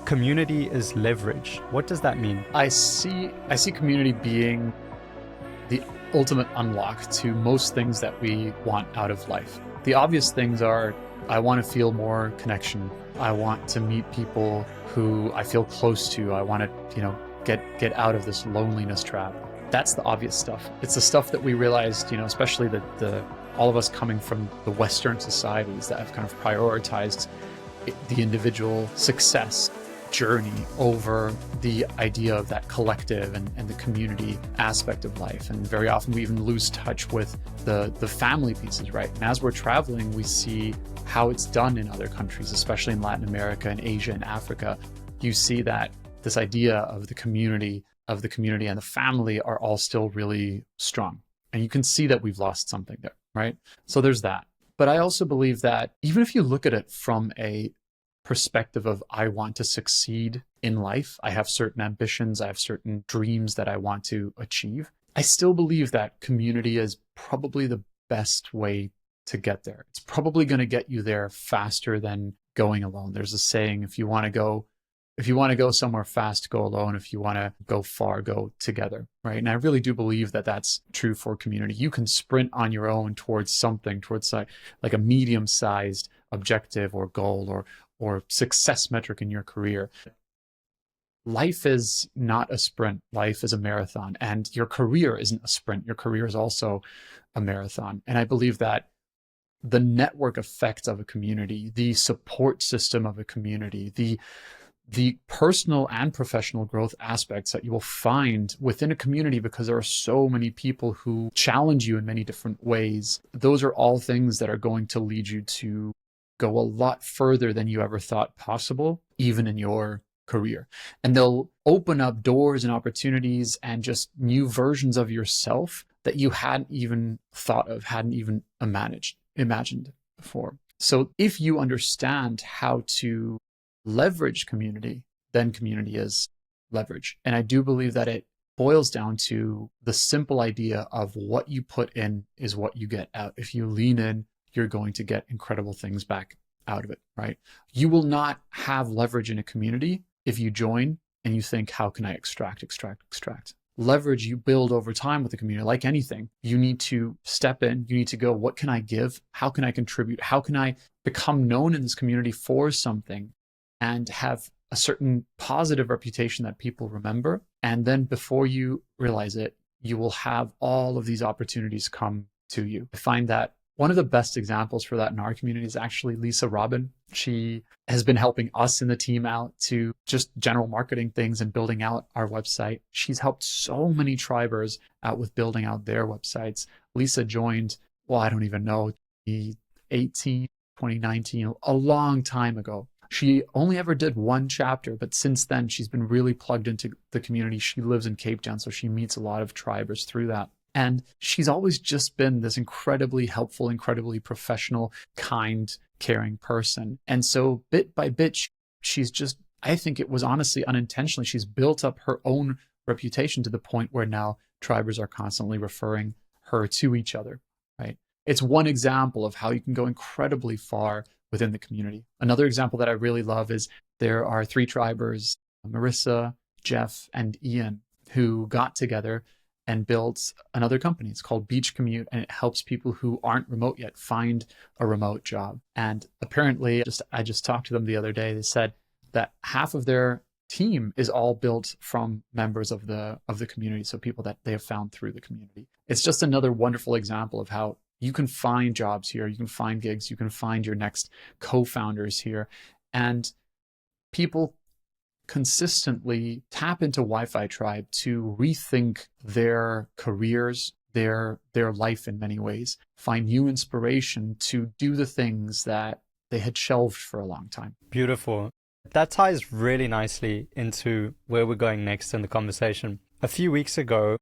Community is leverage. What does that mean? I see community being the ultimate unlock to most things that we want out of life. The obvious things are, I want to feel more connection. I want to meet people who I feel close to. I want to, get out of this loneliness trap. That's the obvious stuff. It's the stuff that we realized, especially the all of us coming from the Western societies that have kind of prioritized the individual success journey over the idea of that collective and the community aspect of life. And very often we even lose touch with the family pieces, right? And as we're traveling, we see how it's done in other countries, especially in Latin America and Asia and Africa. You see that this idea of the community and the family are all still really strong. And you can see that we've lost something there, right? So there's that. But I also believe that even if you look at it from a perspective of, I want to succeed in life, I have certain ambitions, I have certain dreams that I want to achieve, I still believe that community is probably the best way to get there. It's probably going to get you there faster than going alone. There's a saying, if you want to go somewhere fast, go alone. If you want to go far, go together, right? And I really do believe that that's true for community. You can sprint on your own towards something, towards like a medium-sized objective or goal or success metric in your career. Life is not a sprint. Life is a marathon. And your career isn't a sprint. Your career is also a marathon. And I believe that the network effect of a community, the support system of a community, the personal and professional growth aspects that you will find within a community, because there are so many people who challenge you in many different ways, those are all things that are going to lead you to go a lot further than you ever thought possible, even in your career. And they'll open up doors and opportunities and just new versions of yourself that you hadn't even thought of, hadn't even imagined before. So if you understand how to leverage community, then community is leverage. And I do believe that it boils down to the simple idea of what you put in is what you get out. If you lean in, you're going to get incredible things back out of it, right? You will not have leverage in a community if you join and you think, how can I extract? Leverage you build over time with the community. Like anything, you need to step in, you need to go, what can I give? How can I contribute? How can I become known in this community for something and have a certain positive reputation that people remember? And then before you realize it, you will have all of these opportunities come to you. I find that one of the best examples for that in our community is actually Lisa Robin. She has been helping us in the team out to just general marketing things and building out our website. She's helped so many tribers out with building out their websites. Lisa joined, I don't even know, 2019, a long time ago. She only ever did one chapter, but since then she's been really plugged into the community. She lives in Cape Town, so she meets a lot of tribers through that. And she's always just been this incredibly helpful, incredibly professional, kind, caring person. And so bit by bit, she's just, I think it was honestly unintentionally, she's built up her own reputation to the point where now tribers are constantly referring her to each other, right? It's one example of how you can go incredibly far within the community. Another example that I really love is there are 3 tribers, Marissa, Jeff, and Ian, who got together and built another company. It's called Beach Commute, and it helps people who aren't remote yet find a remote job. And apparently, I just talked to them the other day. They said that half of their team is all built from members of the community, so people that they have found through the community. It's just another wonderful example of how you can find jobs here, you can find gigs, you can find your next co-founders here, and people consistently tap into Wi-Fi Tribe to rethink their careers, their life in many ways, find new inspiration to do the things that they had shelved for a long time. Beautiful. That ties really nicely into where we're going next in the conversation. A few weeks ago,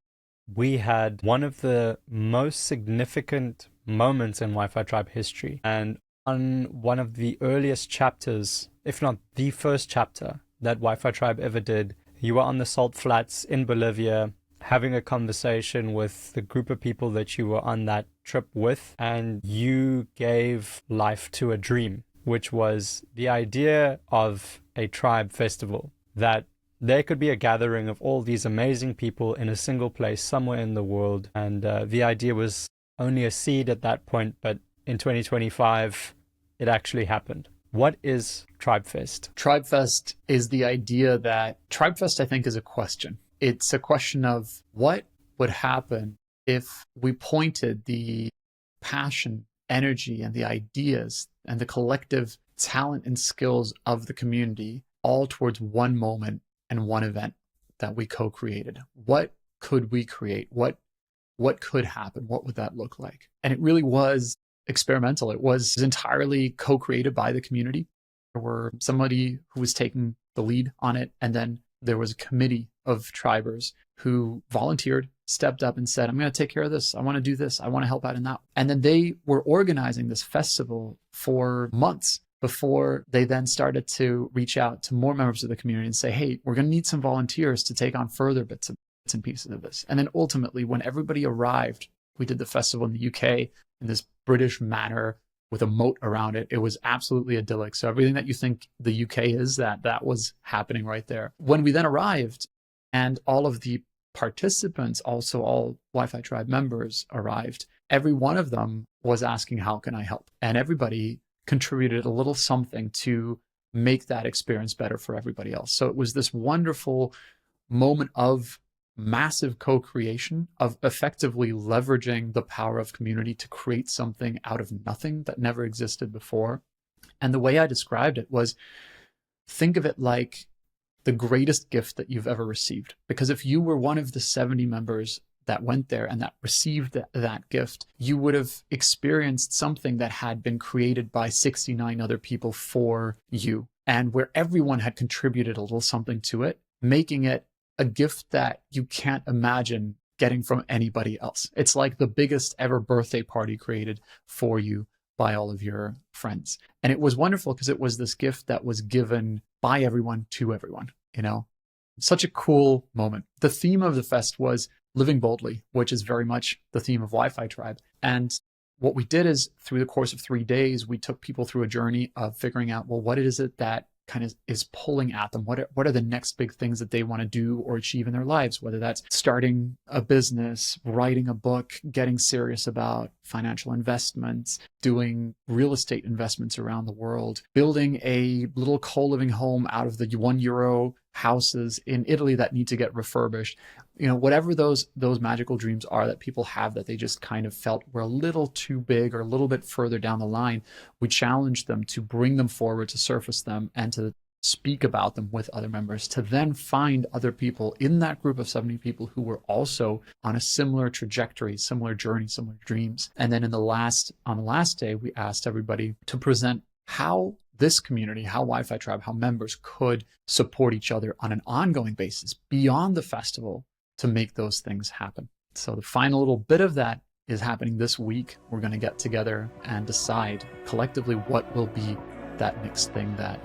we had one of the most significant moments in Wi-Fi Tribe history. And on one of the earliest chapters, if not the first chapter that Wi-Fi Tribe ever did, you were on the Salt Flats in Bolivia having a conversation with the group of people that you were on that trip with, and you gave life to a dream, which was the idea of a tribe festival, that there could be a gathering of all these amazing people in a single place somewhere in the world. And the idea was only a seed at that point, but in 2025, it actually happened. What is TribeFest? TribeFest is the idea that TribeFest, I think, is a question. It's a question of what would happen if we pointed the passion, energy, and the ideas and the collective talent and skills of the community all towards one moment and one event that we co-created. What could we create? What could happen? What would that look like? And it really was experimental. It was entirely co-created by the community. There were somebody who was taking the lead on it, and then there was a committee of tribers who volunteered, stepped up and said, I'm going to take care of this. I want to do this. I want to help out in that. And then they were organizing this festival for months before they then started to reach out to more members of the community and say, hey, we're going to need some volunteers to take on further bits and pieces of this. And then ultimately, when everybody arrived, we did the festival in the UK in this British manner with a moat around it. It was absolutely idyllic. So everything that you think the UK is, that was happening right there. When we then arrived and all of the participants, also all Wi-Fi Tribe members arrived, every one of them was asking, how can I help? And everybody contributed a little something to make that experience better for everybody else. So it was this wonderful moment of massive co-creation, of effectively leveraging the power of community to create something out of nothing that never existed before. And the way I described it was, think of it like the greatest gift that you've ever received. Because if you were one of the 70 members that went there and that received that gift, you would have experienced something that had been created by 69 other people for you, and where everyone had contributed a little something to it, making it a gift that you can't imagine getting from anybody else. It's like the biggest ever birthday party created for you by all of your friends. And it was wonderful because it was this gift that was given by everyone to everyone, Such a cool moment. The theme of the fest was Living Boldly, which is very much the theme of Wi-Fi Tribe. And what we did is, through the course of 3 days, we took people through a journey of figuring out, well, what is it that kind of is pulling at them? What are the next big things that they want to do or achieve in their lives? Whether that's starting a business, writing a book, getting serious about financial investments, doing real estate investments around the world, building a little co-living home out of the €1 houses in Italy that need to get refurbished. Whatever those magical dreams are that people have that they just kind of felt were a little too big or a little bit further down the line, we challenge them to bring them forward, to surface them, and to speak about them with other members, to then find other people in that group of 70 people who were also on a similar trajectory, similar journey, similar dreams. And then on the last day, we asked everybody to present how this community, how Wi-Fi Tribe, how members could support each other on an ongoing basis beyond the festival to make those things happen. So the final little bit of that is happening this week. We're going to get together and decide collectively what will be that next thing that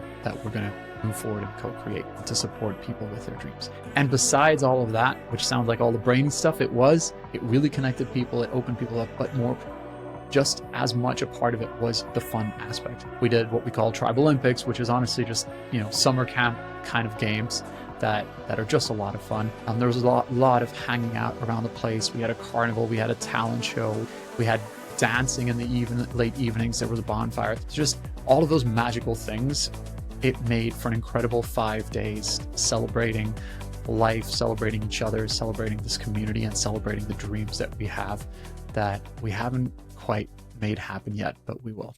we're going to move forward and co-create to support people with their dreams. And besides all of that, which sounds like all the brainy stuff, it really connected people, it opened people up, but more, just as much a part of it was the fun aspect. We did what we call Tribe Olympics, which is honestly just, summer camp kind of games that are just a lot of fun. There was a lot of hanging out around the place. We had a carnival, we had a talent show, we had dancing in the late evenings, there was a bonfire. Just all of those magical things. It made for an incredible 5 days celebrating life, celebrating each other, celebrating this community, and celebrating the dreams that we have that we haven't quite made happen yet, but we will.